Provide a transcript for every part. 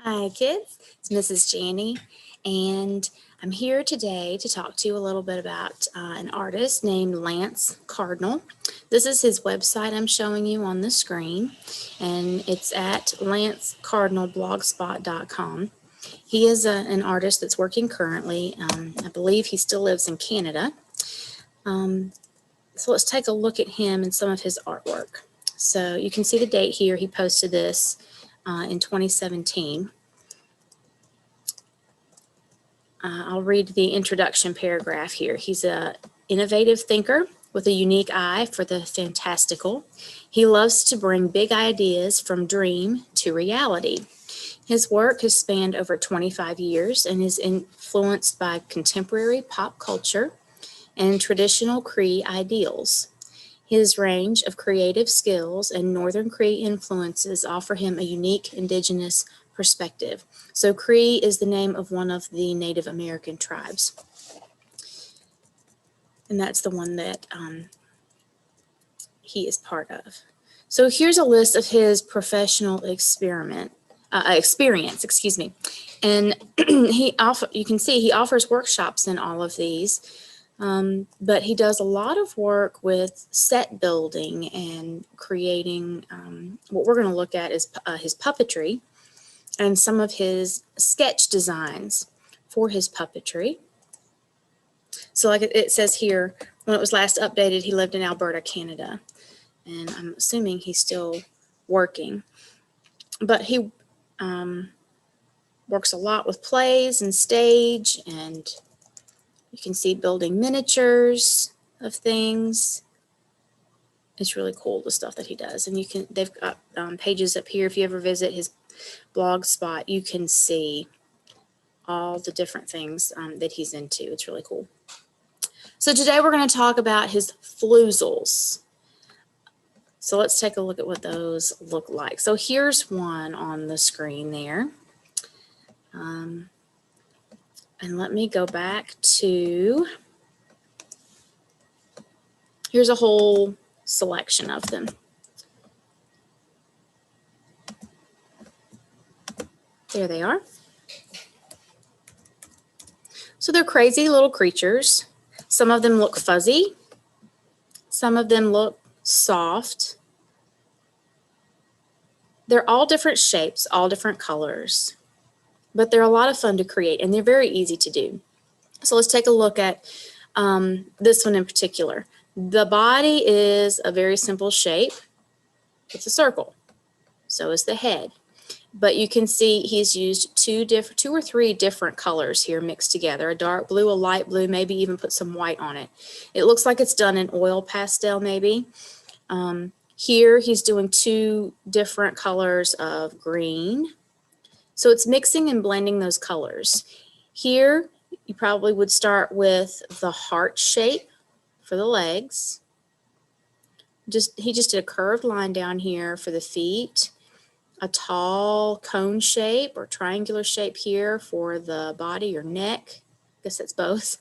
Hi kids, it's Mrs. Janney, and I'm here today to talk to you a little bit about an artist named Lance Cardinal. This is his website I'm showing you on the screen, and it's at lancecardinalblogspot.com. He is an artist that's working currently. I believe he still lives in Canada. So let's take a look at him and some of his artwork. So you can see the date here. He posted this in 2017. I'll read the introduction paragraph here. He's an innovative thinker with a unique eye for the fantastical. He loves to bring big ideas from dream to reality. His work has spanned over 25 years and is influenced by contemporary pop culture and traditional Cree ideals. His range of creative skills and Northern Cree influences offer him a unique indigenous perspective. So Cree is the name of one of the Native American tribes. And that's the one that he is part of. So here's a list of his professional experience. And you can see he offers workshops in all of these. But he does a lot of work with set building and creating. What we're going to look at is his puppetry and some of his sketch designs for his puppetry. So like it says here, when it was last updated, he lived in Alberta, Canada. And I'm assuming he's still working. But he works a lot with plays and stage, and you can see building miniatures of things. It's really cool, the stuff that he does. And they've got pages up here. If you ever visit his blog spot, you can see all the different things that he's into. It's really cool. So today we're going to talk about his Floozles. So let's take a look at what those look like. So here's one on the screen there. And let me go back to, here's a whole selection of them. There they are. So they're crazy little creatures. Some of them look fuzzy. Some of them look soft. They're all different shapes, all different colors, but they're a lot of fun to create, and they're very easy to do. So let's take a look at this one in particular. The body is a very simple shape. It's a circle. So is the head. But you can see he's used two or three different colors here mixed together, a dark blue, a light blue, maybe even put some white on it. It looks like it's done in oil pastel maybe. Here he's doing two different colors of green. So it's mixing and blending those colors. Here you probably would start with the heart shape for the legs. He just did a curved line down here for the feet. A tall cone shape or triangular shape here for the body or neck. I guess that's both.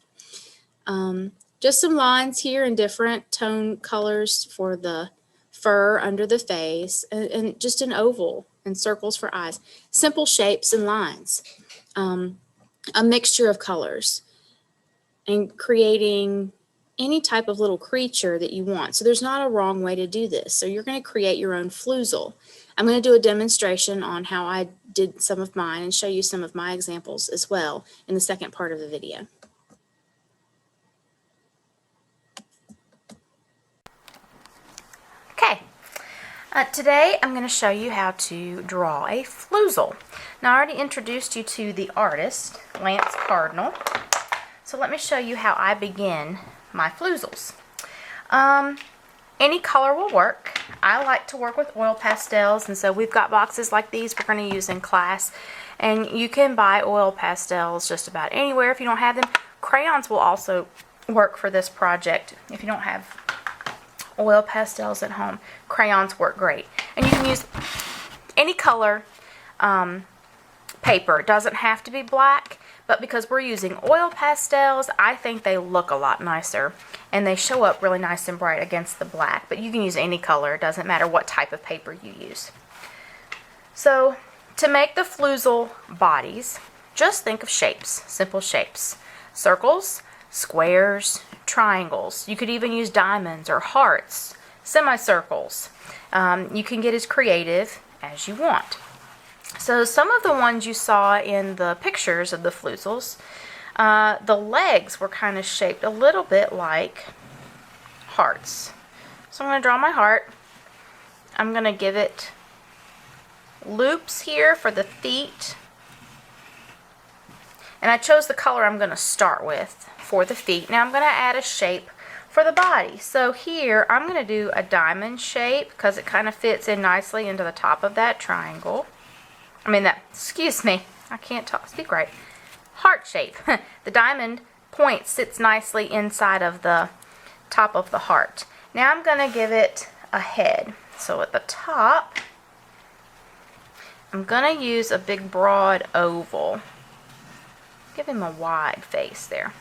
Just some lines here in different tone colors for the fur under the face, and just an oval and circles for eyes. Simple shapes and lines. A mixture of colors, and creating any type of little creature that you want. So there's not a wrong way to do this. So you're going to create your own Floozle. I'm going to do a demonstration on how I did some of mine and show you some of my examples as well in the second part of the video. Okay, today I'm going to show you how to draw a Floozle. Now I already introduced you to the artist, Lance Cardinal. So let me show you how I begin my Floozles. Any color will work. I like to work with oil pastels, and so we've got boxes like these we're going to use in class. And you can buy oil pastels just about anywhere if you don't have them. Crayons will also work for this project. If you don't have oil pastels at home, crayons work great. And you can use any color paper. It doesn't have to be black, but because we're using oil pastels, I think they look a lot nicer, and they show up really nice and bright against the black. But you can use any color. It doesn't matter what type of paper you use. So To make the Floozle bodies, just think of shapes, simple shapes. Circles, squares, triangles. You could even use diamonds or hearts, semicircles. You can get as creative as you want. So some of the ones you saw in the pictures of the Floozles, the legs were kind of shaped a little bit like hearts. So I'm going to draw my heart. I'm going to give it loops here for the feet. And I chose the color I'm going to start with for the feet. Now I'm going to add a shape for the body. So here I'm going to do a diamond shape because it kind of fits in nicely into the top of that triangle. Excuse me, I can't speak right. Heart shape. The diamond point sits nicely inside of the top of the heart. Now I'm going to give it a head. So at the top, I'm going to use a big broad oval. Give him a wide face there.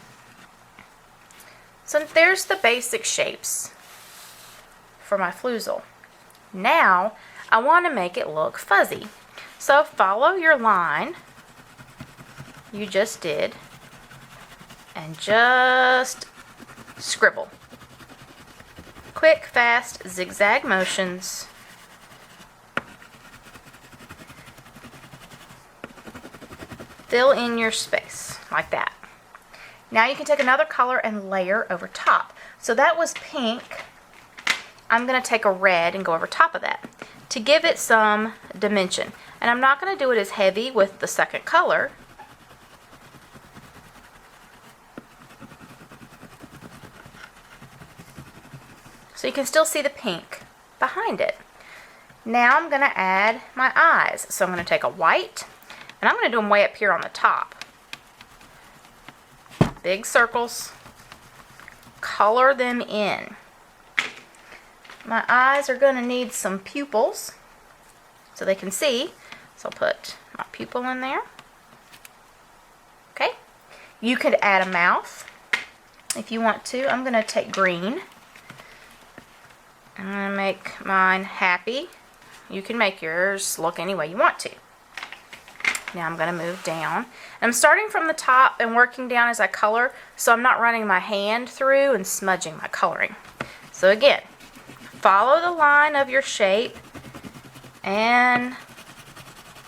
So there's the basic shapes for my Floozle. Now I want to make it look fuzzy. So follow your line you just did and just scribble. Quick, fast, zigzag motions. Fill in your space like that. Now you can take another color and layer over top. So that was pink. I'm going to take a red and go over top of that to give it some dimension. And I'm not going to do it as heavy with the second color. So you can still see the pink behind it. Now I'm going to add my eyes. So I'm going to take a white and I'm going to do them way up here on the top. Big circles. Color them in. My eyes are going to need some pupils so they can see. So I'll put my pupil in there. Okay. You could add a mouth if you want to. I'm going to take green. I'm going to make mine happy. You can make yours look any way you want to. Now I'm going to move down. I'm starting from the top and working down as I color, so I'm not running my hand through and smudging my coloring. So again, follow the line of your shape and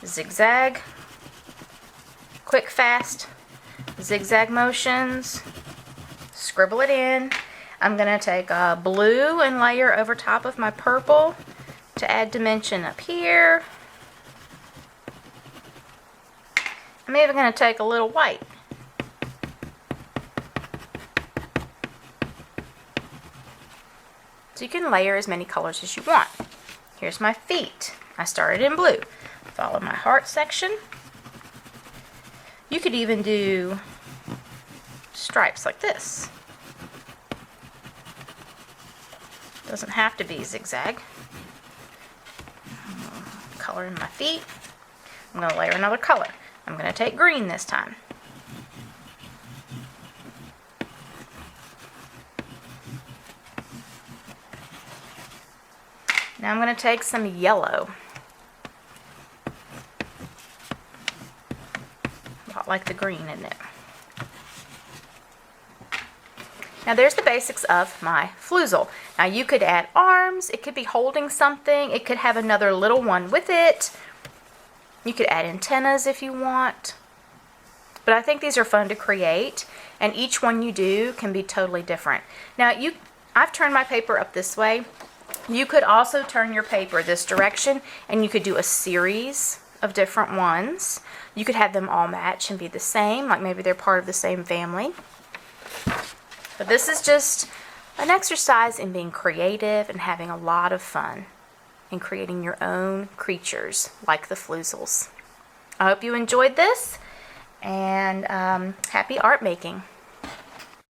zigzag, quick, fast, zigzag motions, scribble it in. I'm going to take a blue and layer over top of my purple to add dimension up here. I'm even going to take a little white. So you can layer as many colors as you want. Here's my feet. I started in blue. Follow my heart section. You could even do stripes like this. Doesn't have to be zigzag. Color in my feet. I'm going to layer another color. I'm going to take green this time. Now I'm going to take some yellow. A lot like the green, isn't it? Now there's the basics of my Floozle. Now you could add arms, it could be holding something, it could have another little one with it. You could add antennas if you want. But I think these are fun to create, and each one you do can be totally different. Now I've turned my paper up this way. You could also turn your paper this direction, and you could do a series of different ones. You could have them all match and be the same, like maybe they're part of the same family. But this is just an exercise in being creative and having a lot of fun in creating your own creatures like the Floozles. I hope you enjoyed this, and happy art making.